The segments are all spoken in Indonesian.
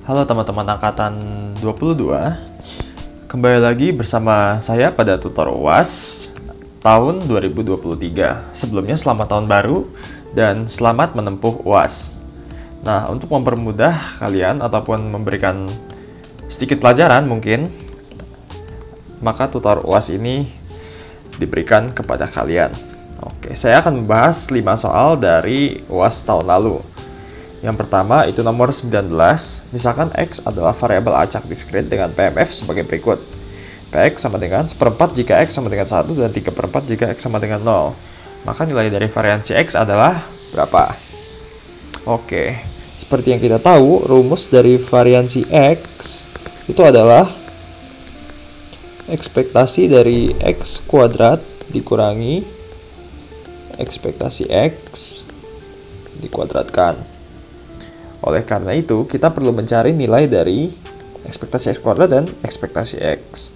Halo teman-teman angkatan 22. Kembali lagi bersama saya pada tutor UAS tahun 2023. Sebelumnya selamat tahun baru dan selamat menempuh UAS. Nah, untuk mempermudah kalian ataupun memberikan sedikit pelajaran mungkin, maka tutor UAS ini diberikan kepada kalian. Oke, saya akan membahas 5 soal dari UAS tahun lalu. Yang pertama itu nomor 19, misalkan X adalah variabel acak diskrit dengan PMF sebagai berikut. Px sama dengan 1/4 jika X sama dengan 1 dan 3/4 jika X sama dengan 0. Maka nilai dari variansi X adalah berapa? Oke, seperti yang kita tahu, rumus dari variansi X itu adalah ekspektasi dari X kuadrat dikurangi ekspektasi X dikuadratkan. Oleh karena itu, kita perlu mencari nilai dari ekspektasi X kuadrat dan ekspektasi X.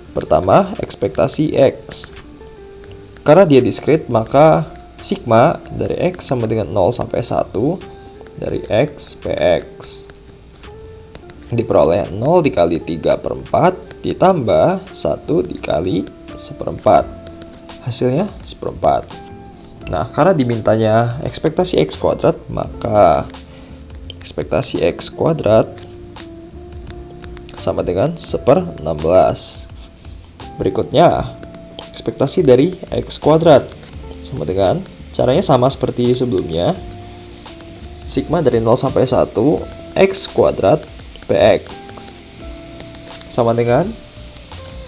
Pertama, ekspektasi X. Karena dia diskrit, maka sigma dari X sama dengan 0 sampai 1 dari X Px. Diperoleh 0 dikali 3/4 ditambah 1 dikali 1/4. Hasilnya 1/4. Nah, karena dimintanya ekspektasi X kuadrat, maka ekspektasi X kuadrat sama dengan 1/16. Berikutnya, ekspektasi dari X kuadrat sama dengan, caranya sama seperti sebelumnya, sigma dari 0 sampai 1 X kuadrat Px sama dengan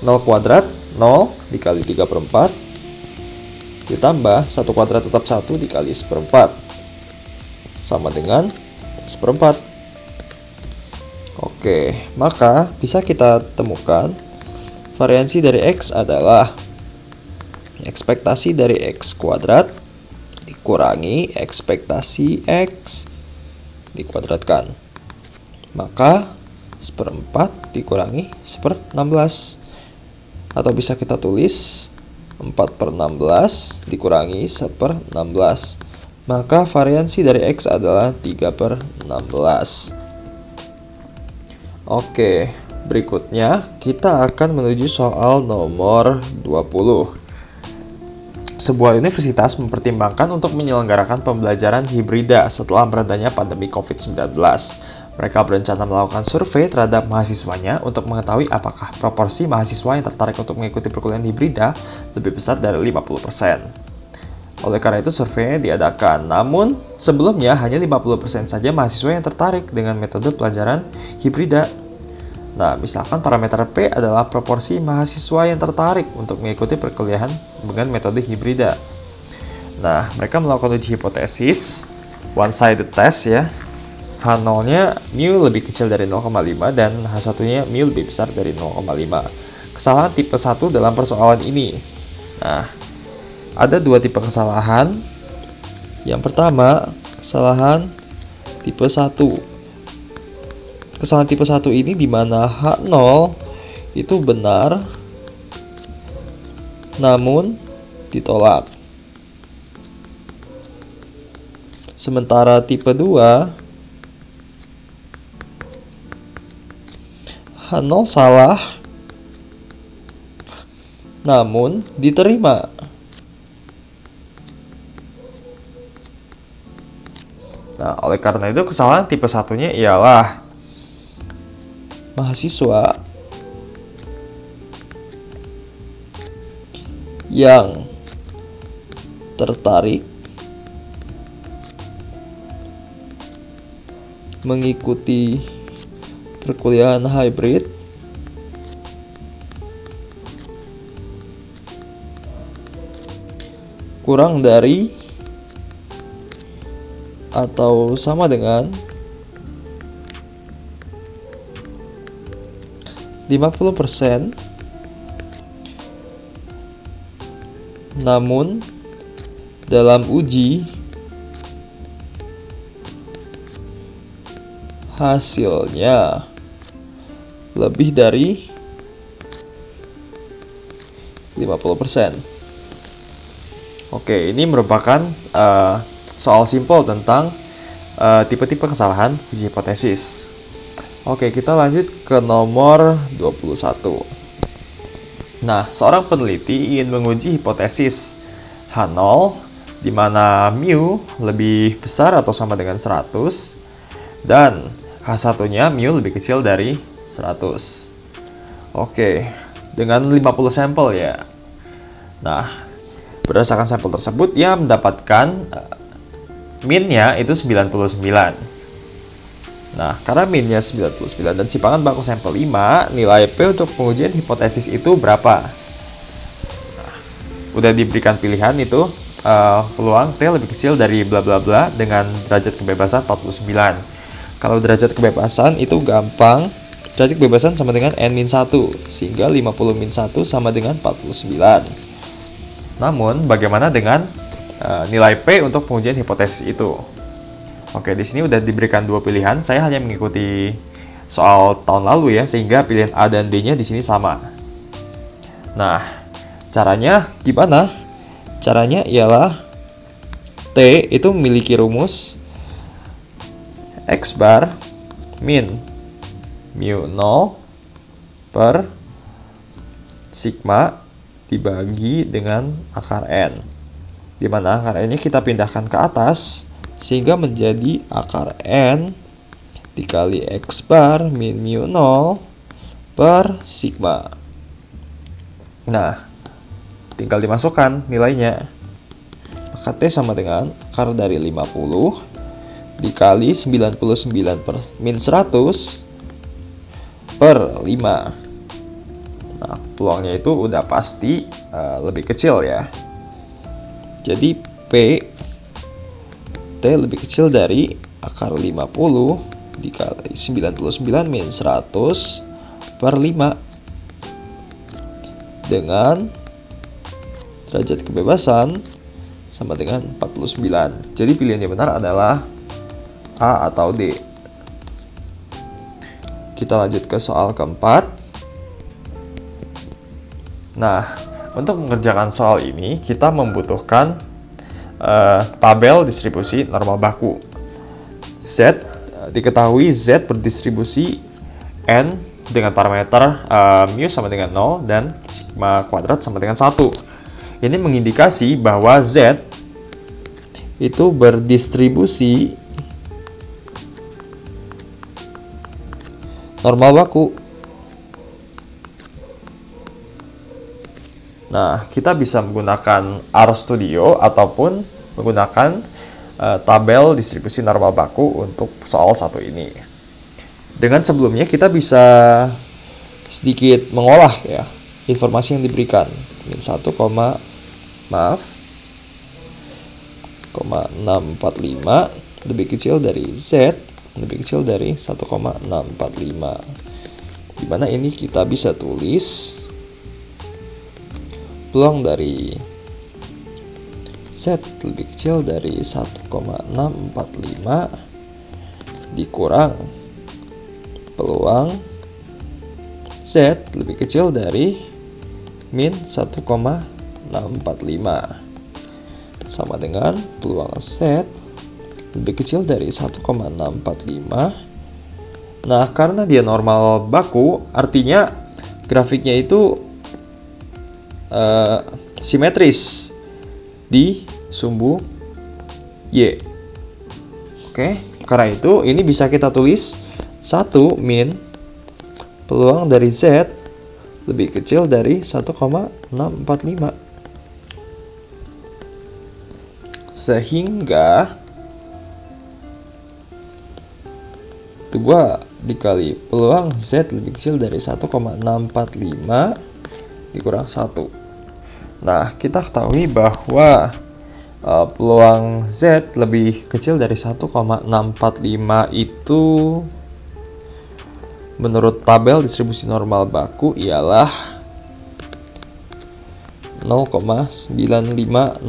0 kuadrat 0 dikali 3/4 ditambah 1 kuadrat tetap 1 dikali 1/4 sama dengan 1/4. Oke, maka bisa kita temukan variansi dari X adalah ekspektasi dari X kuadrat dikurangi ekspektasi X dikuadratkan. Maka 1/4 dikurangi 1/16. Atau bisa kita tulis 4/16 dikurangi 1/16. Maka variansi dari X adalah 3/16. Oke, berikutnya kita akan menuju soal nomor 20. Sebuah universitas mempertimbangkan untuk menyelenggarakan pembelajaran hibrida setelah meredanya pandemi COVID-19. Mereka berencana melakukan survei terhadap mahasiswanya untuk mengetahui apakah proporsi mahasiswa yang tertarik untuk mengikuti perkuliahan hibrida lebih besar dari 50%. Oleh karena itu surveinya diadakan, namun sebelumnya hanya 50% saja mahasiswa yang tertarik dengan metode pelajaran hibrida. Nah, misalkan parameter P adalah proporsi mahasiswa yang tertarik untuk mengikuti perkuliahan dengan metode hibrida. Nah, mereka melakukan uji hipotesis, one-sided test ya. H0-nya mu lebih kecil dari 0,5 dan H1-nya mu lebih besar dari 0,5. Kesalahan tipe 1 dalam persoalan ini. Nah, ada 2 tipe kesalahan. Yang pertama, kesalahan tipe 1. Kesalahan tipe 1 ini di mana H0 itu benar namun ditolak. Sementara tipe 2, H0 salah namun diterima. Nah, oleh karena itu kesalahan tipe 1-nya ialah mahasiswa yang tertarik mengikuti perkuliahan hybrid kurang dari atau sama dengan 50%, namun dalam uji hasilnya lebih dari 50%. Oke, ini merupakan soal simpel tentang tipe-tipe kesalahan uji hipotesis. Oke, kita lanjut ke nomor 21. Nah, seorang peneliti ingin menguji hipotesis H0 di mana mu lebih besar atau sama dengan 100 dan H1-nya mu lebih kecil dari 100. Oke, dengan 50 sampel ya. Nah, berdasarkan sampel tersebut ia mendapatkan min-nya itu 99. Nah, karena min-nya 99 dan simpanan baku sampel 5, nilai P untuk pengujian hipotesis itu berapa? Nah, udah diberikan pilihan itu, peluang T lebih kecil dari bla bla bla dengan derajat kebebasan 49. Kalau derajat kebebasan itu gampang, derajat kebebasan sama dengan N-1, sehingga 50-1 sama dengan 49. Namun, bagaimana dengan nilai P untuk pengujian hipotesis itu? Oke, di sini udah diberikan dua pilihan. Saya hanya mengikuti soal tahun lalu ya, sehingga pilihan A dan D-nya di sini sama. Nah, caranya gimana? Caranya ialah T itu memiliki rumus X bar min mu 0 per sigma dibagi dengan akar N, di mana akar N-nya kita pindahkan ke atas sehingga menjadi akar N dikali X bar min mu 0 per sigma. Nah, tinggal dimasukkan nilainya. Maka T sama dengan akar dari 50 dikali 99 per min 100 per 5. Nah, peluangnya itu udah pasti lebih kecil ya. Jadi P T lebih kecil dari akar 50 dikali 99 min 100 per 5 dengan derajat kebebasan sama dengan 49. Jadi pilihan yang benar adalah A atau D. Kita lanjut ke soal keempat. Nah, untuk mengerjakan soal ini kita membutuhkan tabel distribusi normal baku. Z diketahui Z berdistribusi N dengan parameter mu sama dengan 0 dan sigma kuadrat sama dengan 1. Ini mengindikasi bahwa Z itu berdistribusi normal baku. Nah, kita bisa menggunakan RStudio ataupun menggunakan tabel distribusi normal baku untuk soal satu ini. Dengan sebelumnya kita bisa sedikit mengolah ya informasi yang diberikan. Min 1, maaf, 645 lebih kecil dari Z lebih kecil dari 1,645. Di mana ini kita bisa tulis peluang dari Z lebih kecil dari 1,645 dikurang peluang Z lebih kecil dari min 1,645 sama dengan peluang Z lebih kecil dari 1,645. Nah, karena dia normal baku, artinya grafiknya itu simetris di sumbu Y. Oke, karena itu ini bisa kita tulis 1 min peluang dari Z lebih kecil dari 1,645. Sehingga 2 dikali peluang Z lebih kecil dari 1,645 dikurang 1. Nah, kita ketahui bahwa peluang Z lebih kecil dari 1,645 itu menurut tabel distribusi normal baku ialah 0,9505.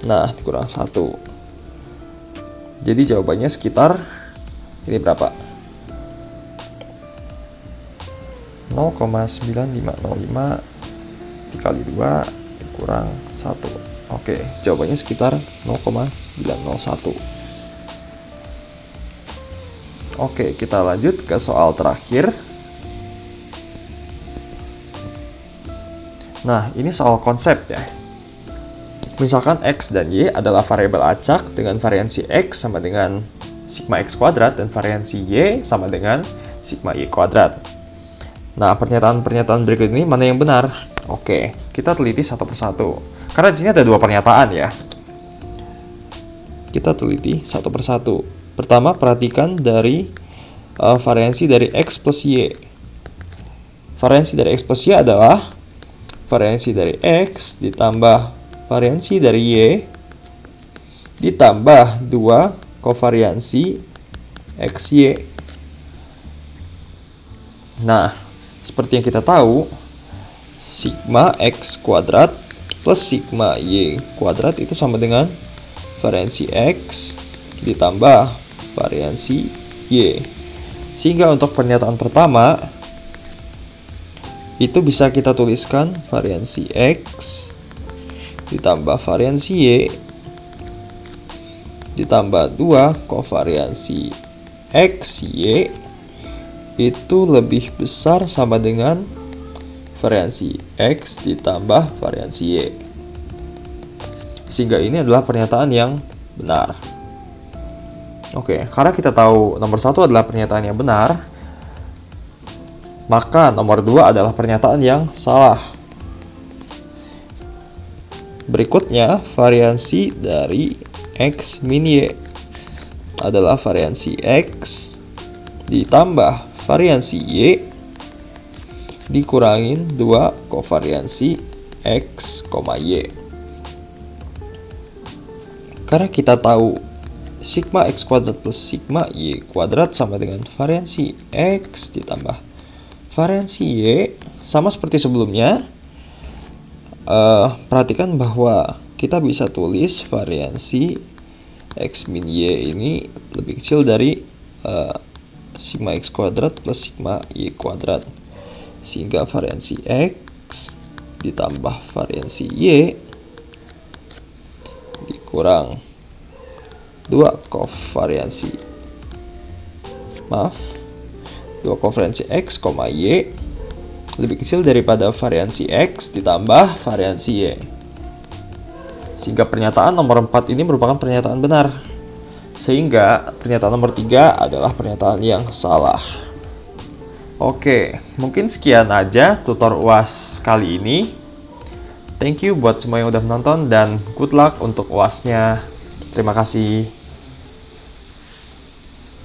Nah, dikurang 1. Jadi jawabannya sekitar ini berapa? 0,9505 dikali 2 dikurang 1. Oke, jawabannya sekitar 0,901. Oke, kita lanjut ke soal terakhir. Nah, ini soal konsep ya. Misalkan X dan Y adalah variabel acak dengan variansi X sama dengan sigma X kuadrat dan variansi Y sama dengan sigma Y kuadrat. Nah, pernyataan-pernyataan berikut ini mana yang benar? Oke, kita teliti satu persatu. Karena di sini ada dua pernyataan ya. Kita teliti satu persatu. Pertama, perhatikan dari variansi dari X plus Y. Variansi dari X plus Y adalah variansi dari X ditambah variansi dari Y ditambah 2 kovariansi XY. Nah, seperti yang kita tahu, sigma X kuadrat plus sigma Y kuadrat itu sama dengan variansi X ditambah variansi Y. Sehingga untuk pernyataan pertama, itu bisa kita tuliskan variansi X ditambah variansi Y ditambah 2 kovariansi XY itu lebih besar sama dengan variansi X ditambah variansi Y. Sehingga ini adalah pernyataan yang benar. Oke, karena kita tahu nomor 1 adalah pernyataan yang benar, maka nomor 2 adalah pernyataan yang salah. Berikutnya, variansi dari X min Y adalah variansi X ditambah variansi Y dikurangin 2 kovariansi X, Y. Karena kita tahu sigma X kuadrat plus sigma Y kuadrat sama dengan variansi X ditambah variansi Y, sama seperti sebelumnya. Perhatikan bahwa kita bisa tulis variansi X min Y ini lebih kecil dari sigma X kuadrat plus sigma Y kuadrat. Sehingga variansi X ditambah variansi Y dikurang 2 kovariansi X, Y lebih kecil daripada variansi X ditambah variansi Y. Sehingga pernyataan nomor 4 ini merupakan pernyataan benar. Sehingga pernyataan nomor 3 adalah pernyataan yang salah. Oke, mungkin sekian aja tutor UAS kali ini. Thank you buat semua yang udah menonton dan good luck untuk UASnya. Terima kasih.